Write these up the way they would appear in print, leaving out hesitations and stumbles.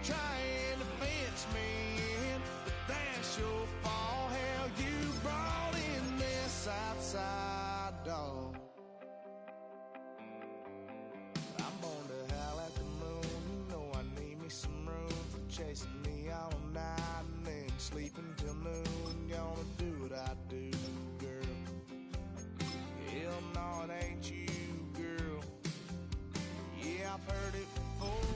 trying to fence me in, but that's your fault. Hell, you brought in this outside dog. I'm born to howl at the moon. You know I need me some room for chasing me all night and then sleeping till noon. Gonna do what I do, girl. Hell no, it ain't you, girl. Yeah, I've heard it before.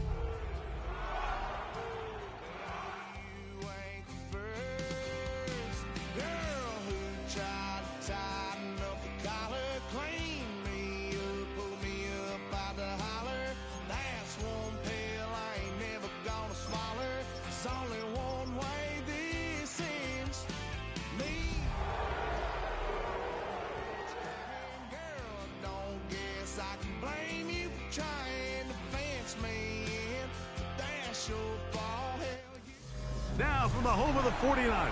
You ain't the first girl who tried to tighten up the collar, clean me up, pull me up out the holler. That's one pill I ain't never gonna swallow. There's only one way this ends. Me. Girl, I don't guess I can blame you for trying to fence me in. That's your fault. Hell, you. Now from the home of the 49ers,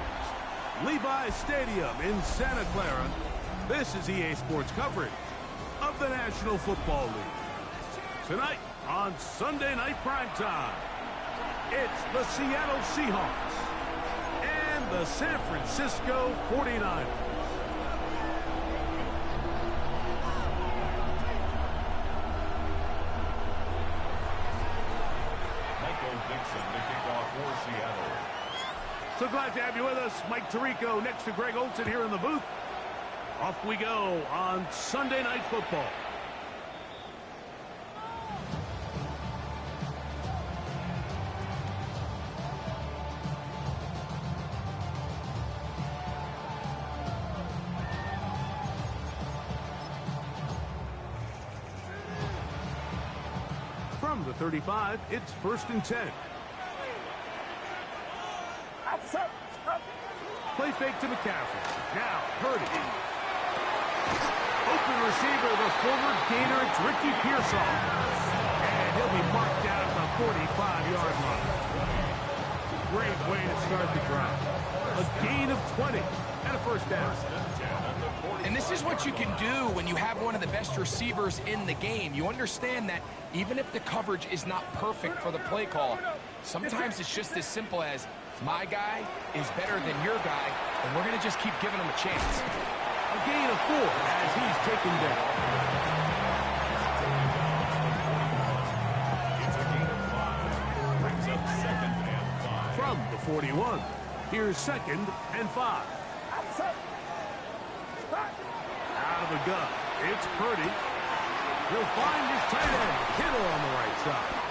Levi's Stadium in Santa Clara, this is EA Sports coverage of the National Football League. Tonight on Sunday Night Primetime, it's the Seattle Seahawks and the San Francisco 49ers. So glad to have you with us. Mike Tirico next to Greg Olsen here in the booth. Off we go on Sunday Night Football. From the 35, it's 1st and 10. Play fake to McCaffrey. Now, Purdy. Open receiver, the forward gainer, it's Ricky Pearsall. And he'll be marked down at the 45-yard line. Great way to start the drive. A gain of 20 and a first down. And this is what you can do when you have one of the best receivers in the game. You understand that even if the coverage is not perfect for the play call, sometimes it's just as simple as, my guy is better than your guy, and we're going to just keep giving him a chance. A gain of 4 as he's taken down. It's a gain of 5. Brings up 2nd and 5. From the 41, here's 2nd and 5. Out of the gun, it's Purdy. He'll find his tight end, Kittle on the right side.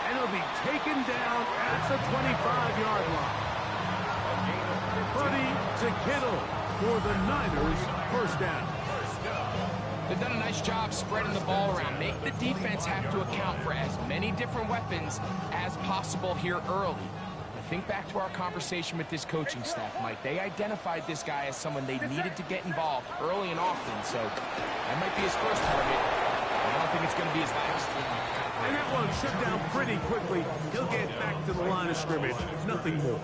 And he'll be taken down at the 25-yard line. Purdy to Kittle for the Niners, first down. They've done a nice job spreading the ball around. Make the defense have to account for as many different weapons as possible here early. I think back to our conversation with this coaching staff, Mike. They identified this guy as someone they needed to get involved early and often, so that might be his first target. I don't think it's going to be his last. And that one shut down pretty quickly. He'll get back to the line of scrimmage. Nothing more.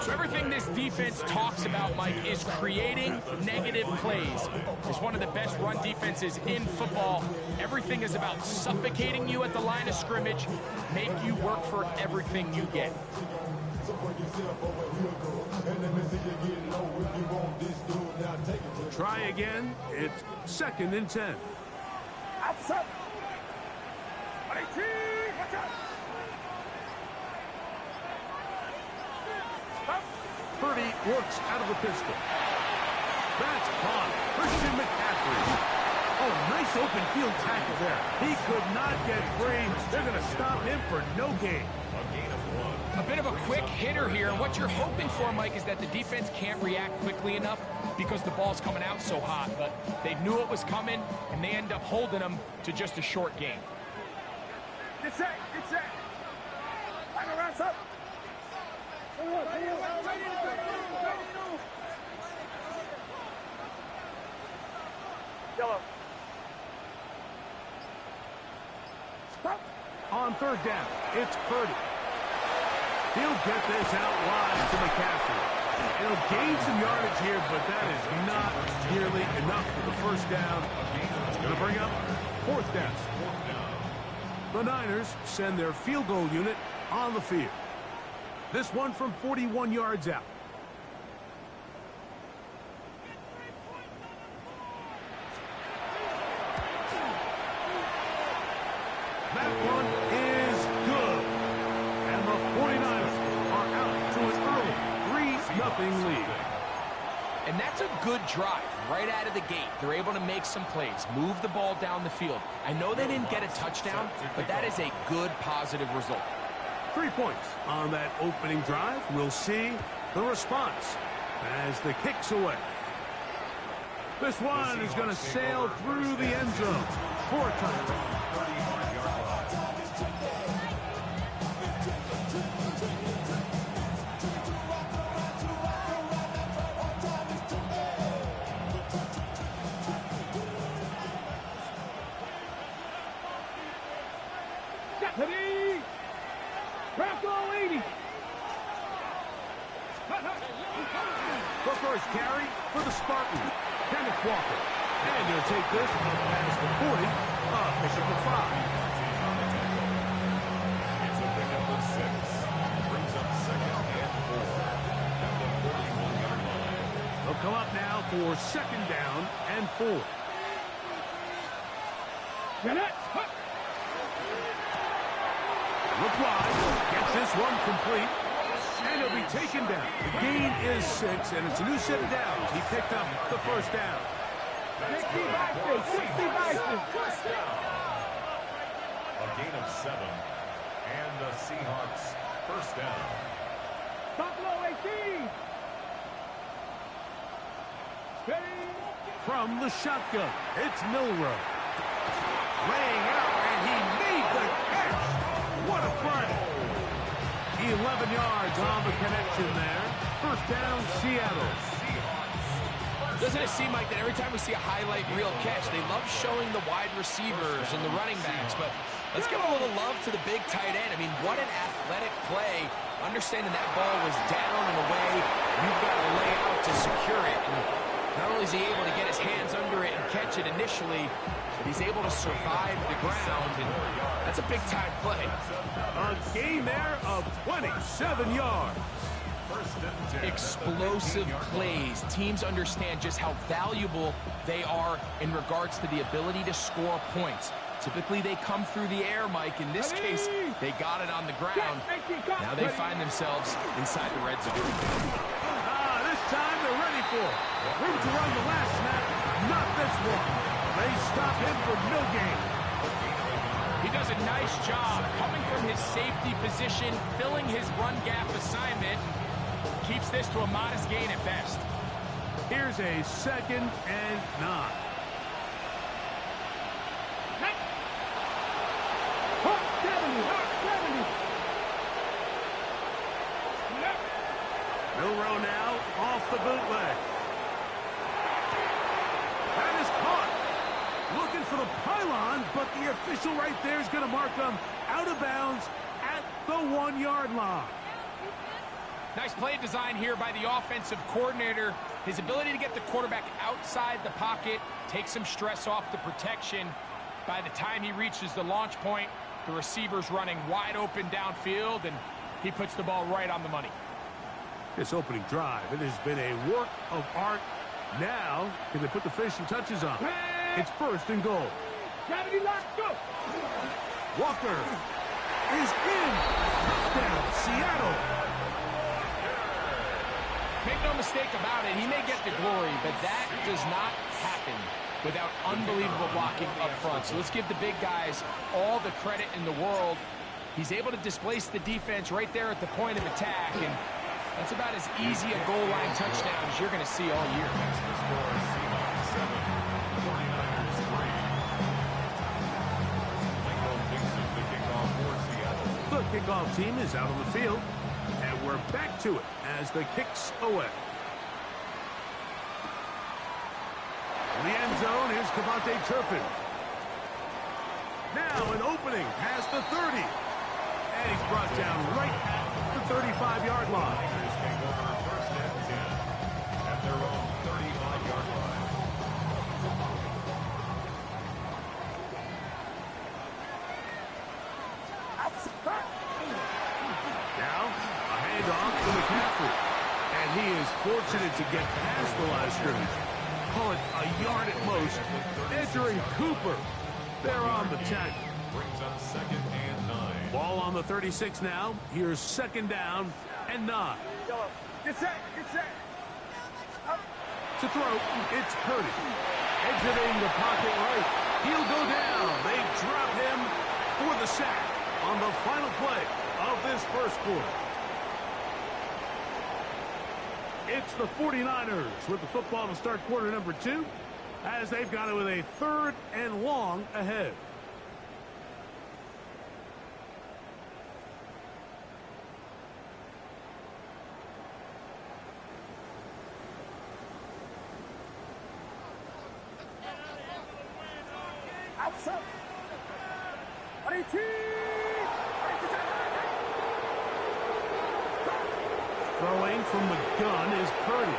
So everything this defense talks about, Mike, is creating negative plays. It's one of the best run defenses in football. Everything is about suffocating you at the line of scrimmage, make you work for everything you get. Try again. It's 2nd and 10. Purdy works out of the pistol. That's caught. Christian McCaffrey. Oh, nice open field tackle there. He could not get free. They're going to stop him for no gain. A bit of a quick hitter here. What you're hoping for, Mike, is that the defense can't react quickly enough because the ball's coming out so hot. But they knew it was coming, and they end up holding them to just a short game. Get set. Rest up. Yellow. Stop. On 3rd down, it's Purdy. He'll get this out wide to McCaffrey. He'll gain some yardage here, but that is not nearly enough for the first down. It's going to bring up 4th down. The Niners send their field goal unit on the field. This one from 41 yards out. That one is good. And the 49ers are out to an early 3-0 lead. And that's a good drive right out of the gate. They're able to make some plays, move the ball down the field. I know they didn't get a touchdown, but that is a good, positive result. 3 points on that opening drive. We'll see the response as the kick's away. This one is going to sail through the end zone for a touchdown. Ready? Bronco 80. The first carry for the Spartans. Kenneth Walker. And he'll take this up past the 40. Pick up the 5. It's a pickup of 6. Brings up second and 4 at the 41-yard line. They'll come up now for second down and 4. Reply, gets this one complete, and he'll be taken down. The gain is 6, and it's a new set of downs. He picked up the first down. 60 Bison. A gain of 7. And the Seahawks first down. Buffalo 18. Ready? From the shotgun, it's Milrow. Laying out, and he made the catch. What a play. 11 yards on the connection there. First down, Seattle. Doesn't it seem like that every time we see a highlight reel catch, they love showing the wide receivers and the running backs, but let's give a little love to the big tight end. I mean, what an athletic play. Understanding that ball was down and away, you've got to lay out to secure it. And not only is he able to get his hands under it and catch it initially, but he's able to survive the ground, and that's a big-time play. A gain there of 27 yards. Explosive plays. Teams understand just how valuable they are in regards to the ability to score points. Typically, they come through the air, Mike. In this case, they got it on the ground. Now they find themselves inside the red zone. This time they're ready for it. Room to run the last snap, not this one. They stop him for no gain. He does a nice job coming from his safety position, filling his run gap assignment. Keeps this to a modest gain at best. Here's a 2nd and 9. Milrow now off the bootleg. That is caught. Looking for the pylon, but the official right there is going to mark them out of bounds at the 1-yard line. Nice play design here by the offensive coordinator. His ability to get the quarterback outside the pocket, take some stress off the protection. By the time he reaches the launch point, the receiver's running wide open downfield, and he puts the ball right on the money. This opening drive, it has been a work of art. Now, can they put the finishing touches on? It's 1st and goal. Walker is in. Touchdown, Seattle. Make no mistake about it, he may get the glory, but that does not happen without unbelievable blocking up front. So let's give the big guys all the credit in the world. He's able to displace the defense right there at the point of attack, and that's about as easy a goal line touchdown as you're going to see all year. The kickoff team is out on the field, and we're back to it as the kick's away. In the end zone, here's Cavante Turpin. Now an opening past the 30. And he's brought down right at the 35-yard line. First and 10 at their own 35-yard line. athlete. And he is fortunate to get past the line of scrimmage. Call it a yard at most. Entering Cooper. They're on the tackle. Brings up 2nd and 9. Ball on the 36 now. Here's 2nd down and 9. Get set. Get set. To throw, it's Purdy. Exiting the pocket right. He'll go down. They drop him for the sack on the final play of this first quarter. It's the 49ers with the football to start quarter number 2 as they've got it with a 3rd and long ahead. Outside. Throwing from the gun is Purdy.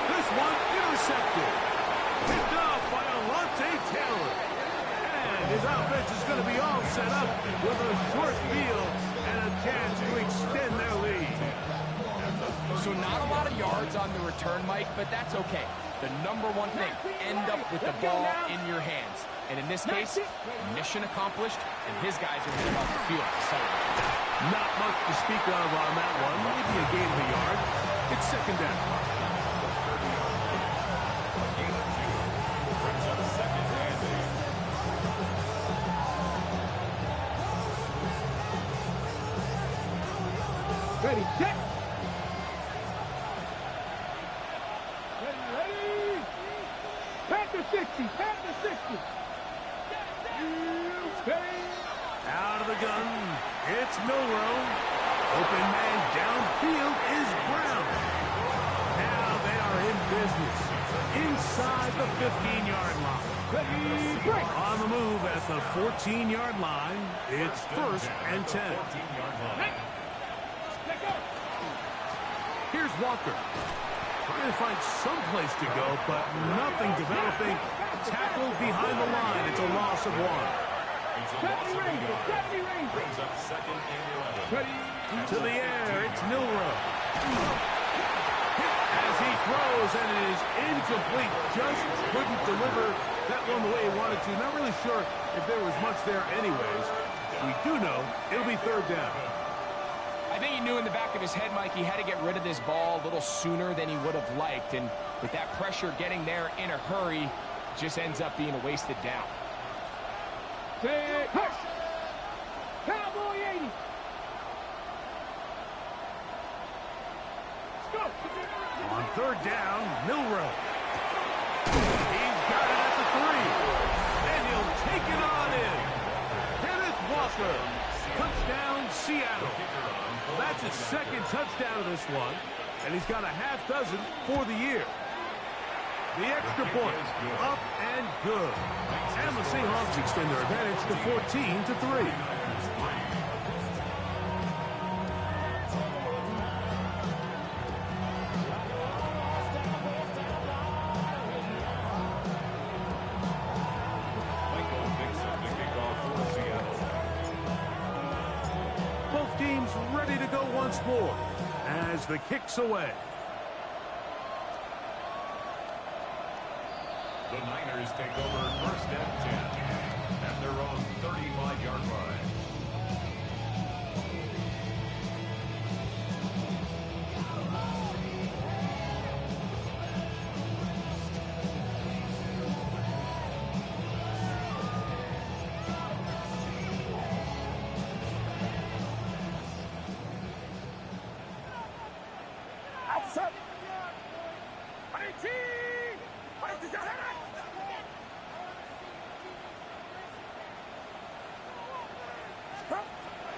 This one intercepted. Picked off by Alontae Taylor. And his offense is going to be all set up with a short field and a chance to extend their lead. So not a lot of yards on the return, Mike, but that's okay. The number one thing, end up with the ball in your hands. And in this case, mission accomplished, and his guys are heading off the field to celebrate. Not much to speak of on that one. Maybe a gain of a yard. It's 2nd down. Gain of 2. Brings up 2nd and 8. Ready, set. Ready. Panther 60. Panther 60. Ready. Out of the gun, it's Milroe. Open man downfield is Brown. Now they are in business inside the 15-yard line. Ready, break. On the move at the 14-yard line, it's 1st and 10. 14-yard line. Let go. Here's Walker. Trying to find some place to go, but nothing developing. Tackled behind the line. It's a loss of 1. It's a loss of 1 yard. Brings up 2nd and 11. Ready. To the air, it's Milroe. As he throws, and it is incomplete. Just couldn't deliver that one the way he wanted to. Not really sure if there was much there anyways. We do know it'll be 3rd down. I think he knew in the back of his head, Mike, he had to get rid of this ball a little sooner than he would have liked. And with that pressure getting there in a hurry, it just ends up being a wasted down. Set. Push. Cowboy 80. Let's go. On 3rd down, Milroe. He's got it at the 3. And he'll take it on in. Kenneth Walker. Touchdown, Seattle. That's his 2nd touchdown of this one. And he's got a half dozen for the year. The extra point, up and good. And the Seahawks extend their advantage to 14-3. Michael Dixon to kick off for Seattle. Both teams ready to go once more as the kick's away. The Niners take over 1st and 10 at their own 35-yard line. Outside.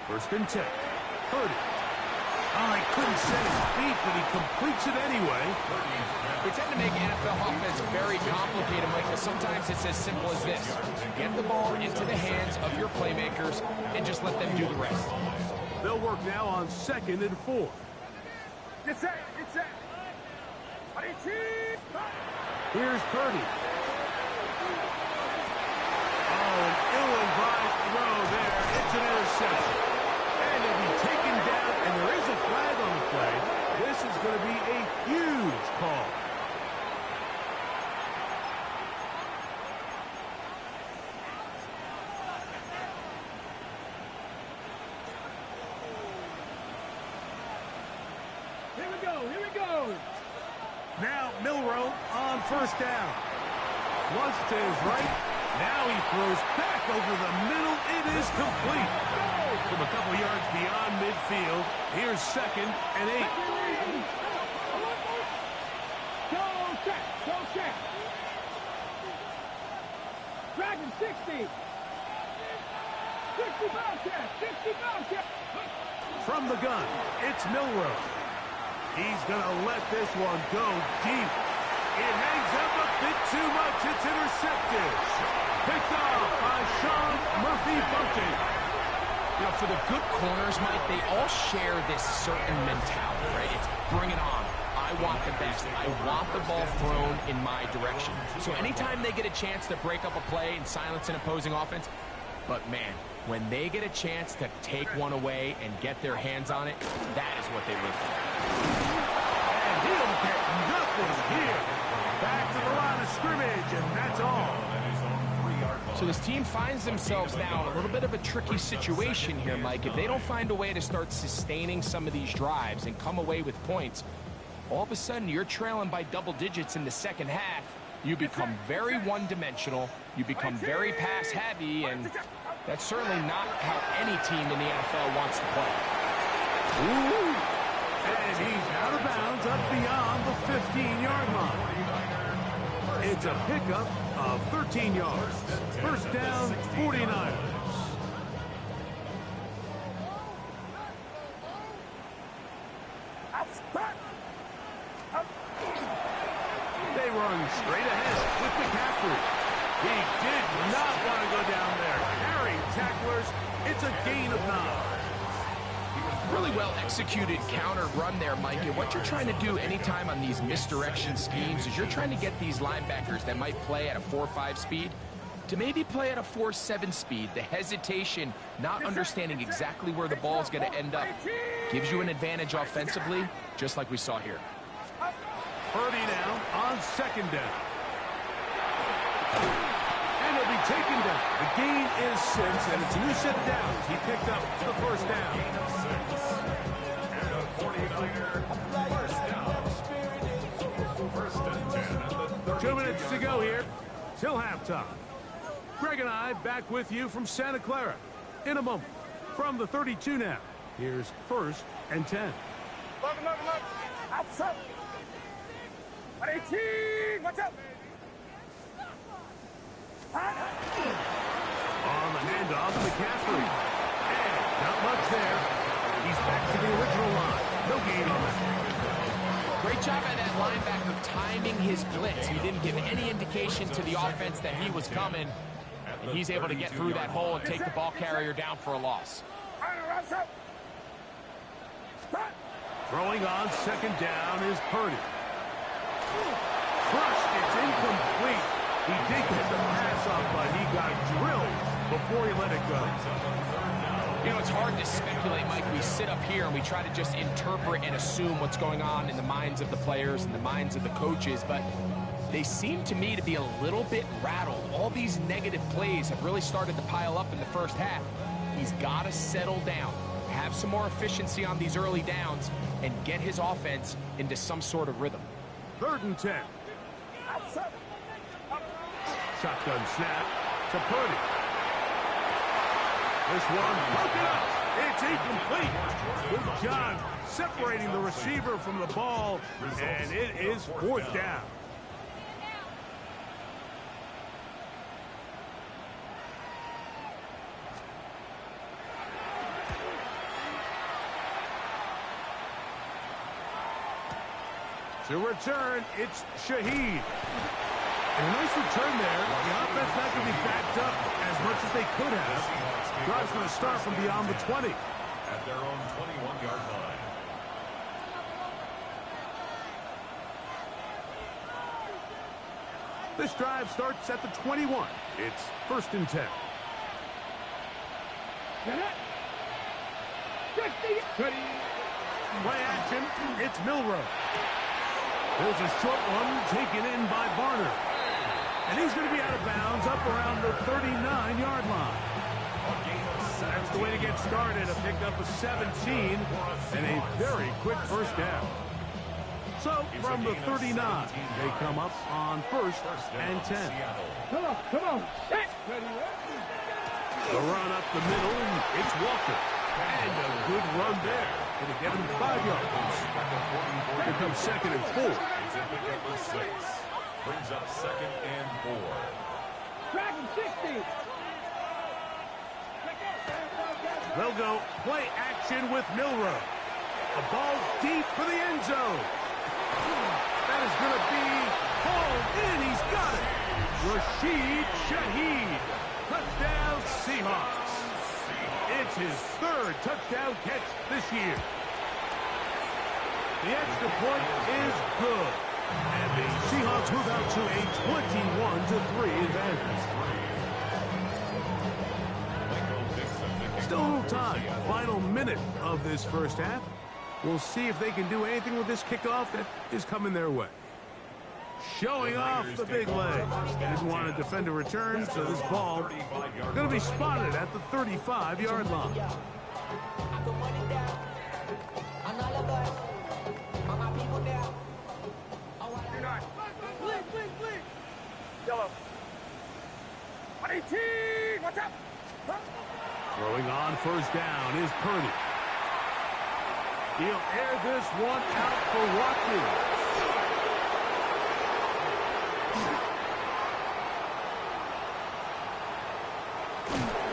First and 10. Purdy. Oh, he couldn't set his feet, but he completes it anyway. We tend to make NFL offense very complicated, Mike, but sometimes it's as simple as this. Get the ball into the hands of your playmakers and just let them do the rest. They'll work now on 2nd and 4. Get set. Get set. Here's Purdy. Oh, an ill-advised throw there. It's an interception. And he'll be taken down, and there is a flag Here we go. Now Milrow on first down. Flush to his right. Now he throws back over the middle. It is complete. From a couple yards beyond midfield. Here's 2nd and 8. Go set. Go set. Dragon 60. 60 bounce check. 60 bounce check. From the gun, it's Milrow. He's going to let this one go deep. It hangs up a bit too much. It's intercepted. Picked off by Sean Murphy-Bunting. You know, for the good corners, Mike, they all share this certain mentality, right? It's bring it on. I want the best. I want the ball thrown in my direction. So anytime they get a chance to break up a play and silence an opposing offense, but man, when they get a chance to take one away and get their hands on it, that is what they live for. And he'll get nothing here. Back to the line of scrimmage, and that's all. So this team finds themselves now in a little bit of a tricky situation here, Mike. If they don't find a way to start sustaining some of these drives and come away with points, all of a sudden you're trailing by double digits in the second half. You become very one-dimensional. You become very pass-heavy, and that's certainly not how any team in the NFL wants to play. Ooh. And he's out of bounds up beyond the 15-yard line. It's a pickup of 13 yards. First down, 49ers. They run straight ahead with McCaffrey. He did not want to go down there. Carrying tacklers, it's a gain of 9. Really well executed counter run there, Mike. And what you're trying to do anytime on these misdirection schemes is you're trying to get these linebackers that might play at a 4.5 speed to maybe play at a 4.7 speed. The hesitation, not understanding exactly where the ball's going to end up, gives you an advantage offensively, just like we saw here. Purdy now on 2nd down. And he'll be taken down. The gain is 6, and it's a new set of downs. He picked up the first down. And a 49er first down. First and 10 at the 2 minutes to go here till halftime. Greg and I back with you from Santa Clara in a moment. From the 32 now, here's 1st and 10. Look. Outside. 18. Watch out. On the handoff, McCaffrey. And not much there. He's back to the original line. No gain on that. Great job by that linebacker timing his blitz. He didn't give any indication to the offense that he was coming. And he's able to get through that hole and take the ball carrier down for a loss. Throwing on 2nd down is Purdy. Crushed, it's incomplete. He did get the pass off, but he got drilled before he let it go. You know, it's hard to speculate, Mike. We sit up here and we try to just interpret and assume what's going on in the minds of the players and the minds of the coaches, but they seem to me to be a little bit rattled. All these negative plays have really started to pile up in the first half. He's got to settle down, have some more efficiency on these early downs, and get his offense into some sort of rhythm. 3rd and 10. Shotgun snap to Purdy. This one broken up. It's incomplete. Good job separating the receiver from the ball, and it is 4th down. To return, it's Shaheed. And a nice return there. The offense not going to be backed up as much as they could have. Drive's going to start from beyond the 20. At their own 21-yard line. This drive starts at the 21. It's 1st and 10. Play action. It's Milrow. There's a short one taken in by Barner. And he's going to be out of bounds up around the 39-yard line. That's the way to get started. A pickup of 17 and a very quick first down. So from the 39, they come up on 1st and 10. Come on. Set. Ready, The run up the middle, it's Walker. And a good run there. Going to get him 5 yards. Here comes 2nd and 4. It's a pickup of 6. Brings up 2nd and 4. Dragon 60. They'll go play action with Milrow. A ball deep for the end zone. That is going to be hauled in. He's got it. Rashid Shaheed. Touchdown Seahawks. It's his 3rd touchdown catch this year. The extra point is good. And the Seahawks move out to a 21-3 advantage. Still a little time. Final minute of this first half. We'll see if they can do anything with this kickoff that is coming their way. Showing off the big leg. Didn't want to defend a return, so this ball going to be spotted at the 35-yard line. Yellow. 118. What's up? Throwing on 1st down is Purdy. He'll air this one out for Watkins.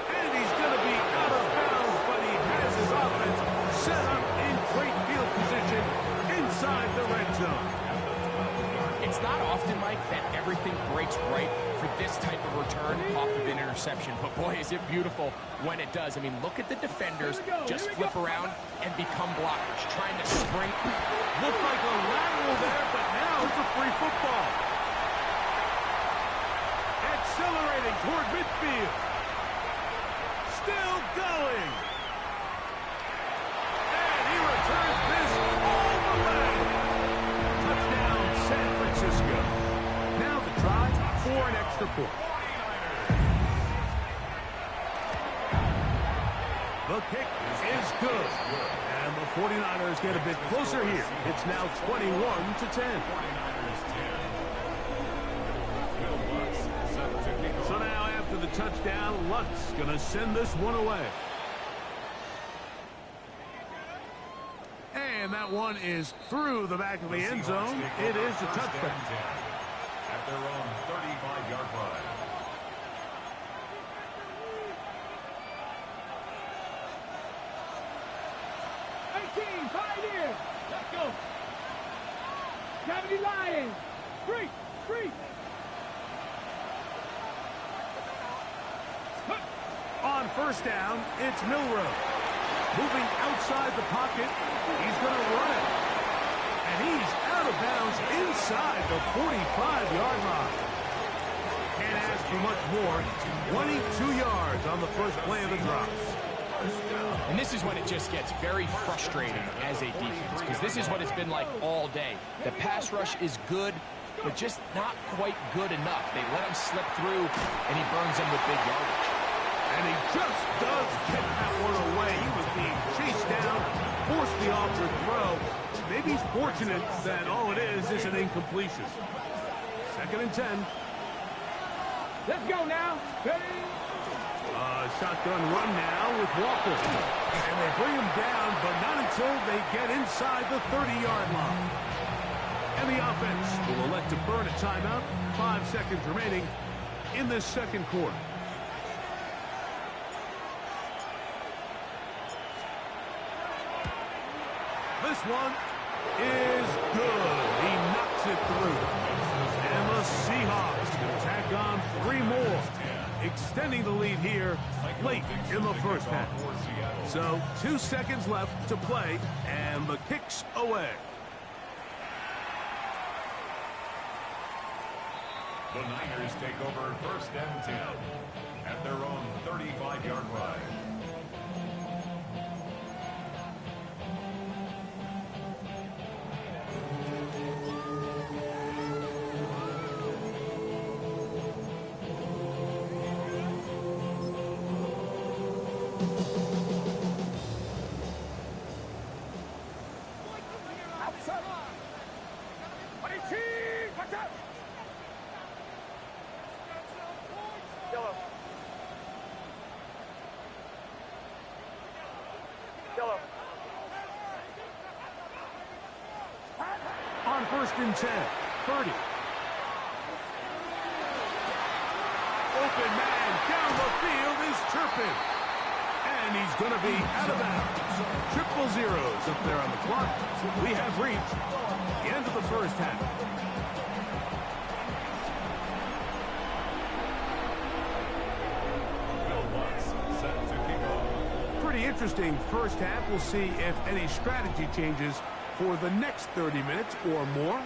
And he's going to be out of bounds, but he has his offense set up in great field position inside the red zone. It's not often, Mike, that everything breaks right for this type of return off of an interception. But boy, is it beautiful when it does. I mean, look at the defenders just flip around and become blockers, trying to spring. Looked like a lateral there, but now it's a free football. Accelerating toward midfield. Still going. And he returns this all the way. Touchdown, San Francisco. Now the try for an extra point. The kick is good. And the 49ers get a bit closer here. It's now 21-10. So now after the touchdown, Lutz going to send this one away. And that one is through the back of the end zone. It is a touchback. At their own 35-yard line. Pioneer. Let's go. 70 Lions. Free. On 1st down, it's Milrow. Moving outside the pocket, he's going to run it. And he's out of bounds inside the 45-yard line. Can't ask for much more. 22 yards on the first play of the drop. And this is when it just gets very frustrating as a defense, because this is what it's been like all day. The pass rush is good, but just not quite good enough. They let him slip through, and he burns them with big yardage. And he just does get that one away. He was being chased down, forced the awkward throw. Maybe he's fortunate that all it is an incompletion. 2nd and 10. Let's go now. Shotgun run now with Walker. And they bring him down, but not until they get inside the 30-yard line. And the offense will elect to burn a timeout. 5 seconds remaining in this 2nd quarter. This one is good. He knocks it through. And the Seahawks can tack on 3 more, extending the lead here late in the first half. So 2 seconds left to play, and the kick's away. The Niners take over 1st and 10 at their own 35-yard line. first and 10. Purdy. Open man down the field is Turpin. And he's going to be out of bounds. 0-0 up there on the clock. We have reached the end of the first half. Pretty interesting first half. We'll see if any strategy changes for the next 30 minutes or more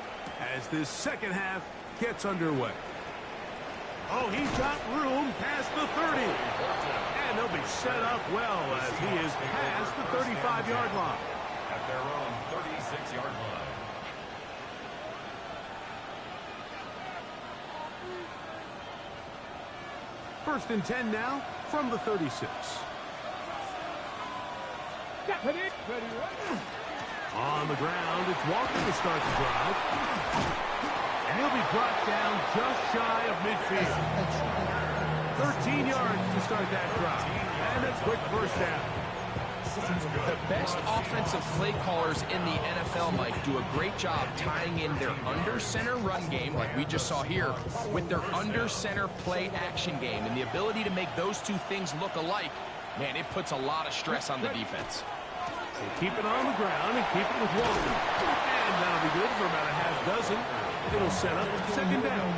as this second half gets underway. Oh, he's got room past the 30. And they'll be set up well as he is past the 35-yard line. At their own 36-yard line. First and 10 now from the 36. On the ground, it's Walker to start the drive. And he'll be brought down just shy of midfield. 13 yards to start that drive. And a quick first down. The best offensive play callers in the NFL, Mike, do a great job tying in their under-center run game, like we just saw here, with their under-center play-action game. And the ability to make those two things look alike, man, it puts a lot of stress on the defense. So keep it on the ground and keep it with Walker. And that'll be good for about a half dozen. It'll set up second down.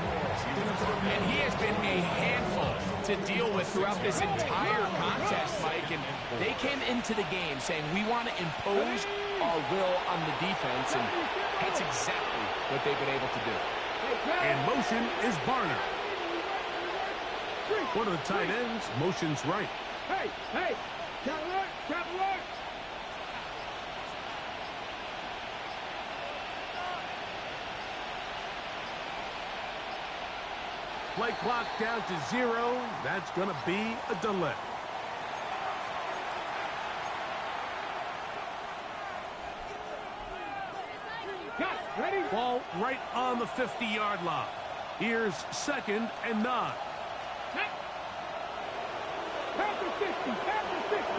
And he has been a handful to deal with throughout this entire contest, Mike. And they came into the game saying, we want to impose our will on the defense. And that's exactly what they've been able to do. In motion is Barner. One of the tight ends, motions right. Hey, hey, got alert, got alert. Play clock down to 0. That's going to be a delay. Got ready. Ball right on the 50-yard line. Here's second and 9. Pass the 50, pass the 50.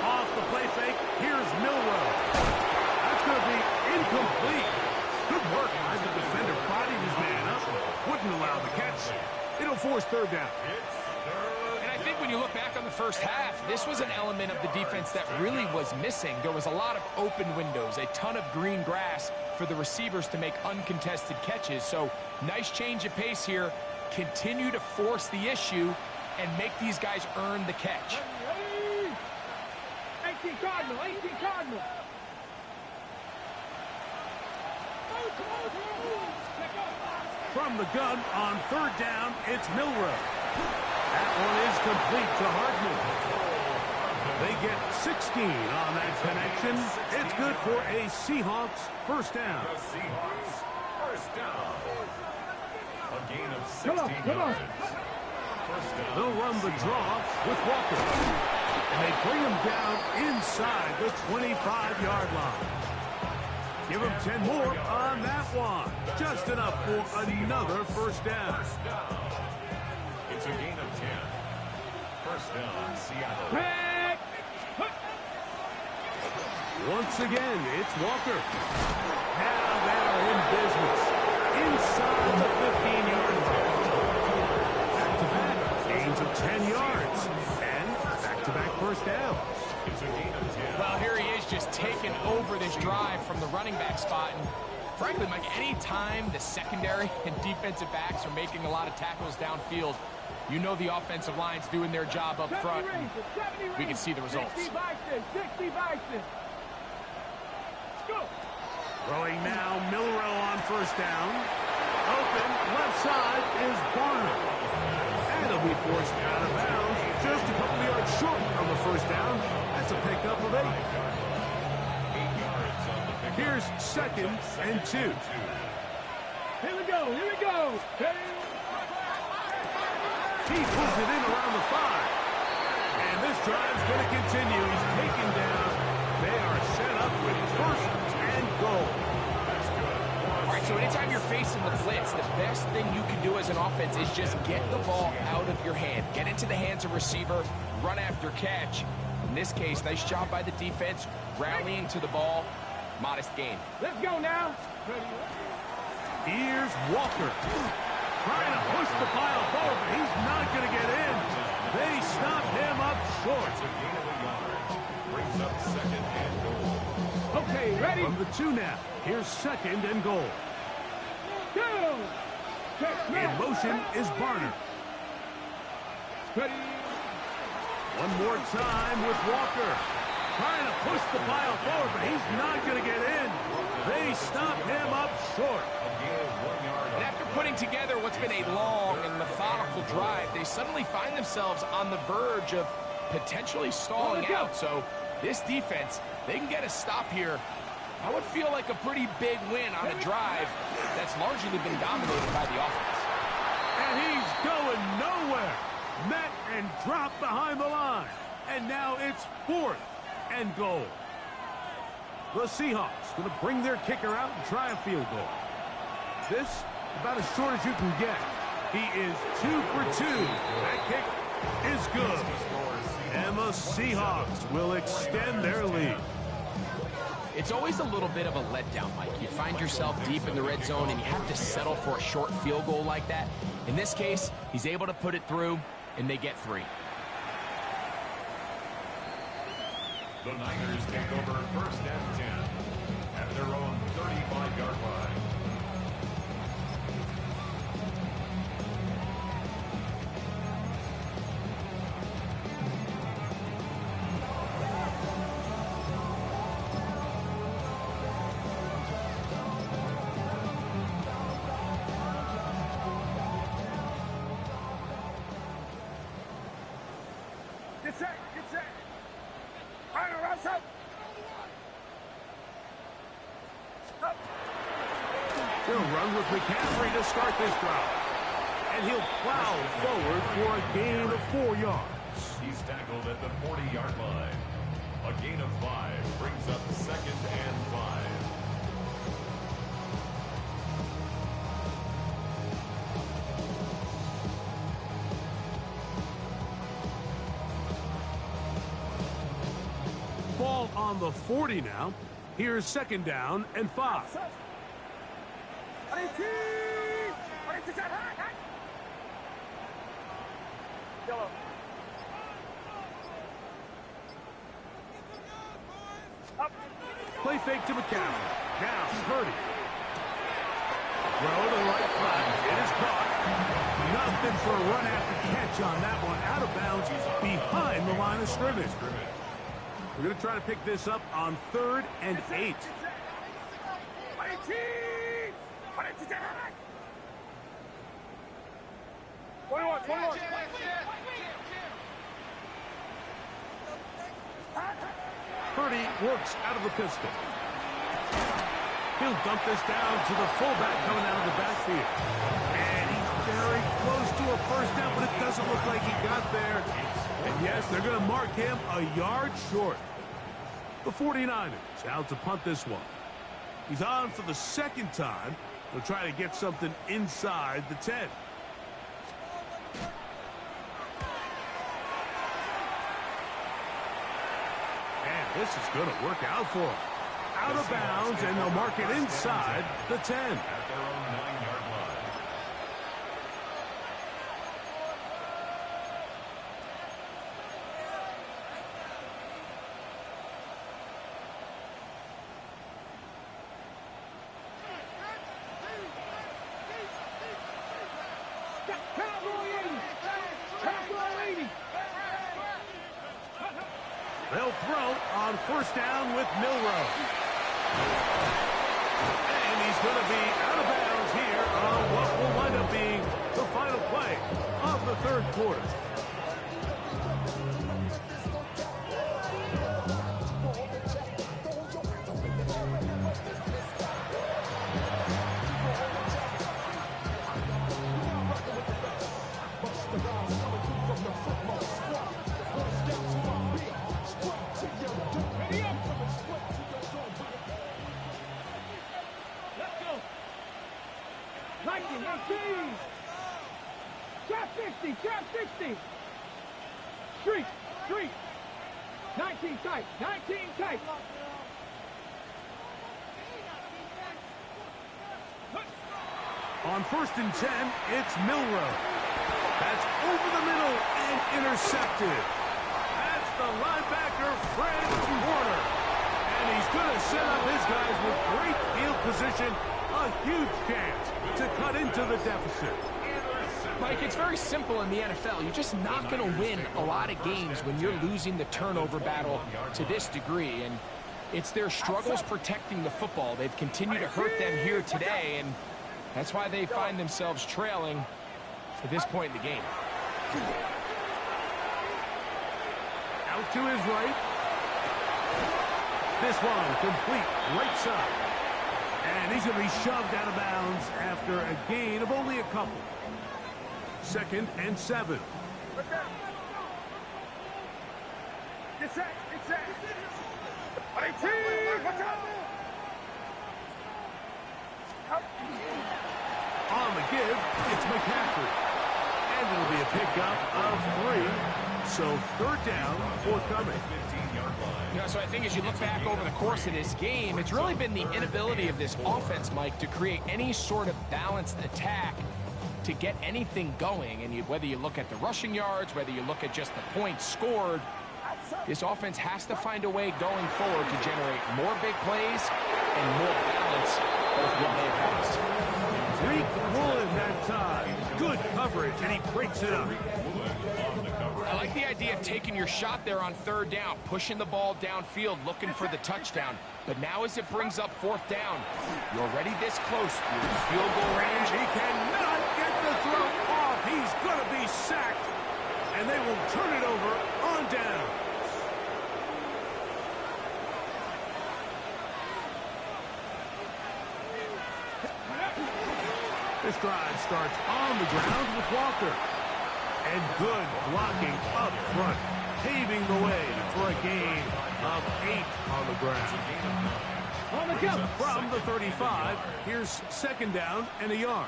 Off the play fake, here's Milrow. That's going to be incomplete. Good work by the defender. Bodied his man up. Wouldn't allow the catch. It'll force third down. And I think when you look back on the first half, this was an element of the defense that really was missing. There was a lot of open windows, a ton of green grass for the receivers to make uncontested catches. So nice change of pace here. Continue to force the issue and make these guys earn the catch. 18 Cardinal, 18 Cardinal. From the gun on third down, it's Milrow. That one is complete to Hardman. They get 16 on that connection. It's good for a Seahawks first down. The Seahawks first down. A gain of 16 come on. yards. First down. They'll run the draw with Walker. And they bring him down inside the 25-yard line. Give him 10 more on that one. Just enough for another first down. It's a gain of 10. First down, Seattle. Back. Once again, it's Walker. Now they're in business. Inside the 15-yard line. Back-to-back gains of 10 yards. And back-to-back first downs. It's a gain of 10. Well, here he is just taking over this drive from the running back spot. And frankly, Mike, any time the secondary and defensive backs are making a lot of tackles downfield, you know the offensive line's doing their job up front. We can see the results. 60 Bison. Go. Throwing now, Milrow on first down. Open, left side is Barner. And he'll be forced out of bounds. Just a couple of yards short of the first down. That's a pickup of 8. 8 yards on the pick. Here's second and 2. Here we go. Ready. He pulls it in around the 5. And this drive's going to continue. He's taken down. They are set up with first and goal. All right, so anytime you're facing the blitz, the best thing you can do as an offense is just get the ball out of your hand. Get into the hands of receiver, run after catch. In this case, nice job by the defense, rallying to the ball. Modest gain. Let's go now. Here's Walker. Trying to push the pile forward, but he's not going to get in. They stop him up short. It's a gain of a yard. Brings up second and goal. Okay, ready? From the 2 now. Here's second and goal. Go! In motion is Barner. Ready? One more time with Walker. Trying to push the pile forward, but he's not going to get in. They stop him up short. A gain of 1 yard. And after putting together what's been a long and methodical drive, they suddenly find themselves on the verge of potentially stalling out. So this defense, they can get a stop here. That would feel like a pretty big win on a drive that's largely been dominated by the offense. And he's going nowhere. Met and dropped behind the line. And now it's 4th and goal. The Seahawks going to bring their kicker out and try a field goal. This, about as short as you can get. He is 2 for 2. That kick is good. And the Seahawks will extend their lead. It's always a little bit of a letdown, Mike. You find yourself deep in the red zone and you have to settle for a short field goal like that. In this case, he's able to put it through, and they get 3. The Niners take over first and 10 at their own 35-yard line. Get set, get set. Fire, rush up. He'll run with McCaffrey to start this drive. And he'll plow forward for a gain of 4 yards. He's tackled at the 40-yard line. A gain of 5 brings up second and 5. Ball on the 40 now. Here's second down and 5. Play fake to McCaffrey. Now Purdy. Throw to the right flat. It is caught. Nothing for a run after catch on that one. Out of bounds behind the line of scrimmage. We're going to try to pick this up on 3rd and 8. Purdy works out of the pistol. He'll dump this down to the fullback coming out of the backfield. And he's very close to a first down, but it doesn't look like he got there. And yes, they're going to mark him a yard short. The 49ers out to punt this one. He's on for the 2nd time. They'll try to get something inside the 10. And this is going to work out for him. Out of bounds, and they'll mark it inside the 10. At their own 9-yard line. They'll throw on first down with Milroe. And he's going to be out of bounds here on what will wind up being the final play of the 3rd quarter. Trap 60, trap 60. 19 tight. 19 tight. On 1st and 10, it's Milrow. That's over the middle and intercepted. That's the linebacker, Fred Warner. And he's going to set up his guys with great field position. A huge chance to cut into the deficit. Mike, it's very simple in the NFL. You're just not going to win a lot of games when you're losing the turnover battle to this degree. And it's their struggles protecting the football. They've continued to hurt them here today, and that's why they find themselves trailing at this point in the game. Out to his right. This one complete right side. And he's going to be shoved out of bounds after a gain of only a couple. 2nd and 7. Get set. Get set. 18. Watch out. On the give, it's McCaffrey. And it'll be a pickup of 3. So 3rd down, forthcoming. You know, so I think as you look back over the course of this game, it's really been the inability of this offense, Mike, to create any sort of balanced attack to get anything going. And whether you look at the rushing yards, whether you look at just the points scored, this offense has to find a way going forward to generate more big plays and more balance with what they pass. Greek Woolen that time. Good coverage, and he breaks it up. I like the idea of taking your shot there on 3rd down, pushing the ball downfield, looking for the touchdown. But now as it brings up 4th down, you're already this close. You're in field goal range. He cannot get the throw off. He's going to be sacked, and they will turn it over on down. This drive starts on the ground with Walker. And good blocking up front, paving the way for a gain of 8 on the ground. On the go. From the 35, here's 2nd down and a yard.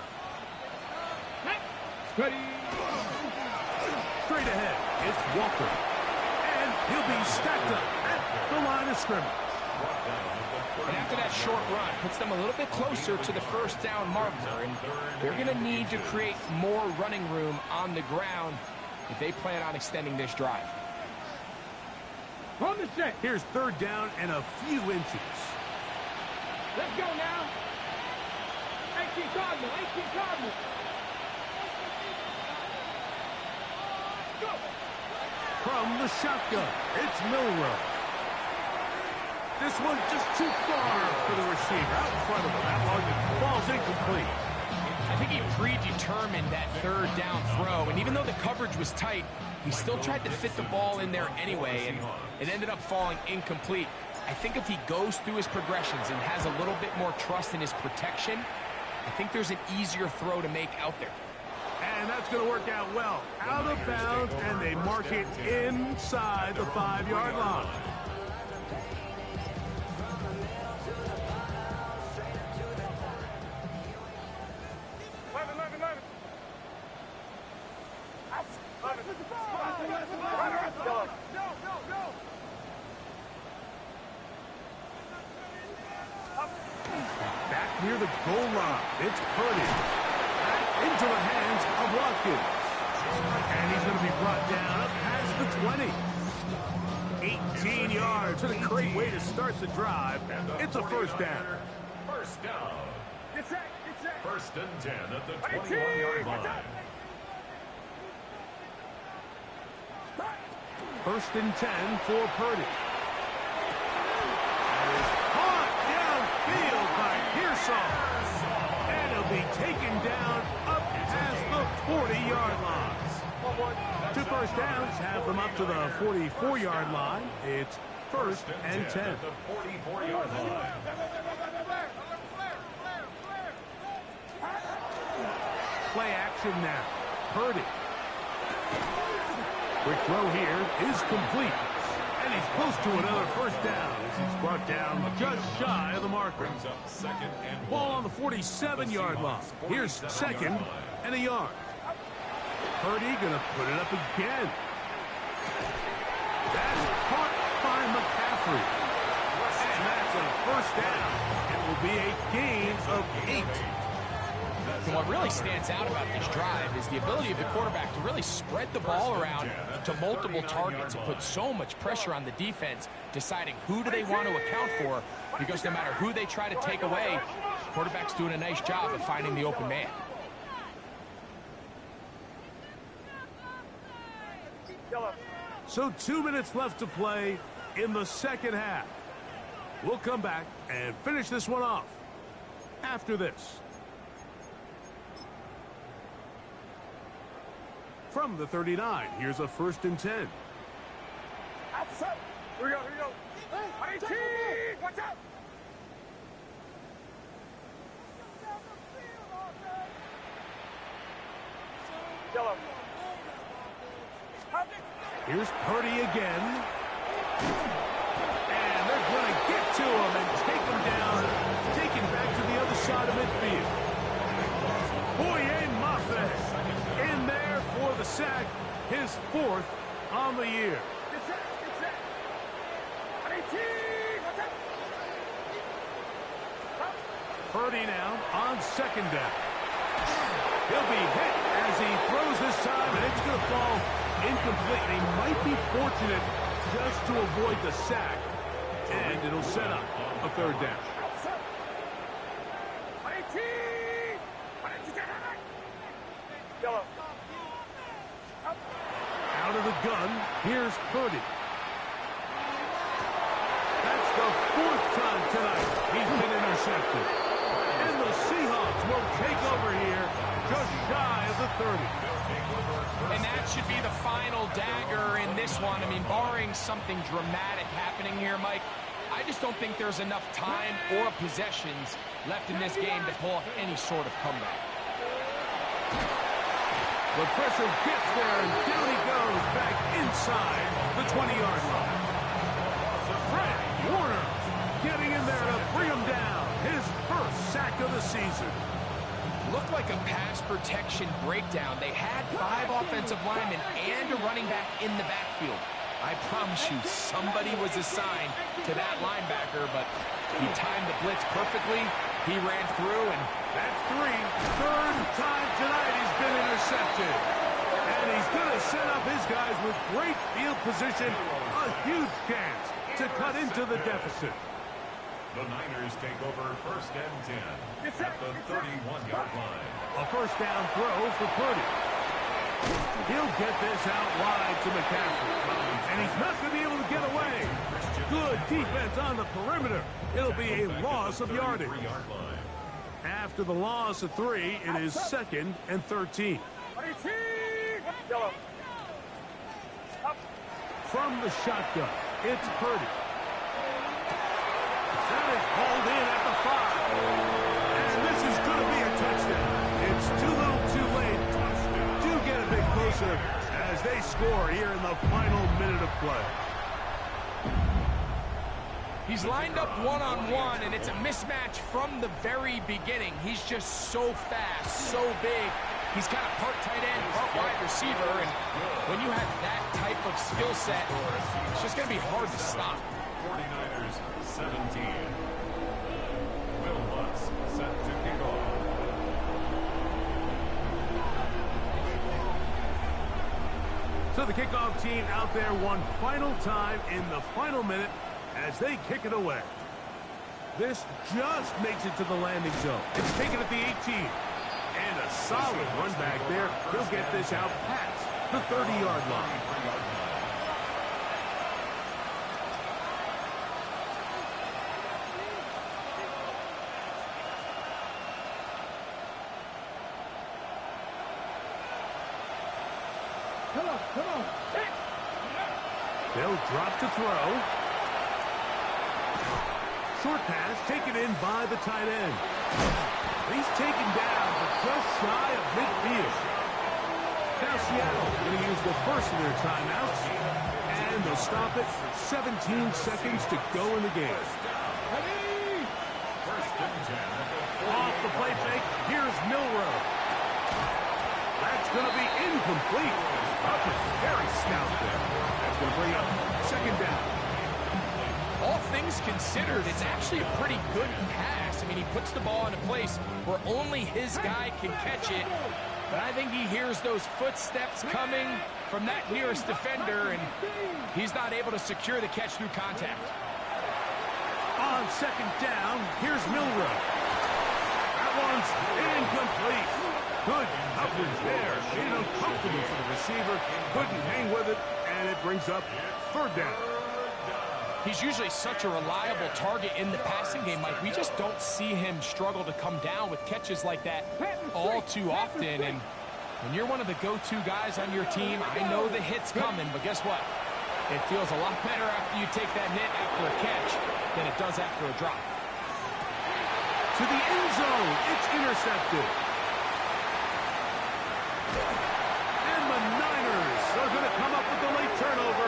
Ready. Straight ahead, it's Walker. And he'll be stacked up at the line of scrimmage. And after that short run, puts them a little bit closer to the 1st down marker. And they're going to need to create more running room on the ground if they plan on extending this drive. On the set. Here's 3rd down and a few inches. Let's go now. 18 Cardinal. 18 Cardinal. Go. From the shotgun, it's Milrow. This one just too far for the receiver. Out in front of him. That one falls incomplete. I think he predetermined that 3rd down throw, and even though the coverage was tight, he still tried to fit the ball in there anyway, and it ended up falling incomplete. I think if he goes through his progressions and has a little bit more trust in his protection, I think there's an easier throw to make out there. And that's going to work out well. Out of bounds, and they mark it inside the 5-yard line. Back near the goal line, it's Purdy. Back into the hands of Watkins. And he's going to be brought down up past the 20. 18 yards, and a great way to start the drive. It's a 1st down. 1st down. Get set. Get set. 1st and 10 at the 21-yard line. 1st and 10 for Purdy. That is caught downfield by Pearsall. And he'll be taken down up past the 40-yard line. 2 1st downs have them up to the 44-yard line. It's 1st and 10. At the 44-yard line. Play action now. Purdy. Quick throw here is complete. And he's close to another 1st down as he's brought down just shy of the marker. Brings up 2nd and 1. Ball on the 47-yard line. Here's 2nd and a yard. Purdy going to put it up again. That's caught be a gain of 8. And what really stands out about this drive is the ability of the quarterback to really spread the ball around to multiple targets and put so much pressure on the defense, deciding who do they want to account for, because no matter who they try to take away, the quarterback's doing a nice job of finding the open man. So 2 minutes left to play in the second half. We'll come back and finish this one off after this. From the 39, here's a 1st and 10. Outside. Here we go, here we go. 18! Watch out! Yellow. Here's Purdy again. And they're going to get to him and take him down, take him back to the other side of midfield. Boye Mafe in there for the sack, his 4th on the year. Get set, get set. 18! Watch out! Purdy now on 2nd down. He'll be hit as he throws this time, and it's going to fall incomplete. He might be fortunate just to avoid the sack, and it'll set up a 3rd down. Yellow. Out of the gun, here's Purdy. That's the 4th time tonight he's been intercepted. And the Seahawks will take over here just shy of the 30. And that should be the final dagger in this one. I mean, barring something dramatic happening here, Mike, I just don't think there's enough time or possessions left in this game to pull off any sort of comeback. The pressure gets there, and down he goes back inside the 20-yard line. Fred Warner getting in there to bring him down. His 1st sack of the season. Looked like a pass protection breakdown. They had 5 offensive linemen and a running back in the backfield. I promise you, somebody was assigned to that linebacker, but he timed the blitz perfectly. He ran through, and that's 3. 3rd time tonight he's been intercepted. And he's going to set up his guys with great field position. A huge chance to cut into the deficit. The Niners take over 1st and 10 at the 31-yard line. A 1st down throw for Purdy. He'll get this out wide to McCaffrey. And he's not going to be able to get away. Good defense on the perimeter. It'll be a loss of yardage. After the loss of 3, it is 2nd and 13. Yellow. From the shotgun, it's Purdy. That is hauled in at the 5. And this is going to be a touchdown. It's too little too late. Do get a bit closer as they score here in the final minute of play. he's lined up one-on-one, and it's a mismatch from the very beginning. He's just so fast, so big. He's kind of part tight end, part wide receiver, and when you have that type of skill set, it's just going to be hard to stop. 49ers 17. Will Lutz set to kick off. So the kickoff team out there one final time in the final minute as they kick it away. This just makes it to the landing zone. It's taken at the 18. And a solid run back there. He'll get this out past the 30-yard line. Come on. They'll drop to throw. Short pass taken in by the tight end. He's taken down, but just shy of midfield. Now Seattle going to use the first of their timeouts, and they'll stop it. 17 seconds to go in the game. Off the play fake, here's Milrow. That's going to be incomplete. Up a very stout there. That's going to bring up second down. All things considered, it's actually a pretty good pass. I mean, he puts the ball in a place where only his guy can catch it. But I think he hears those footsteps coming from that nearest defender, and he's not able to secure the catch through contact. On second down, here's Milrow. That one's incomplete. Good coverage there. Made it uncomfortable for the receiver. Couldn't hang with it, and it brings up third down. He's usually such a reliable target in the passing game, Mike. We just don't see him struggle to come down with catches like that all too often. And when you're one of the go-to guys on your team, I know the hit's coming, but guess what? It feels a lot better after you take that hit after a catch than it does after a drop. To the end zone, it's intercepted. And the Niners are going to come up with the late turnover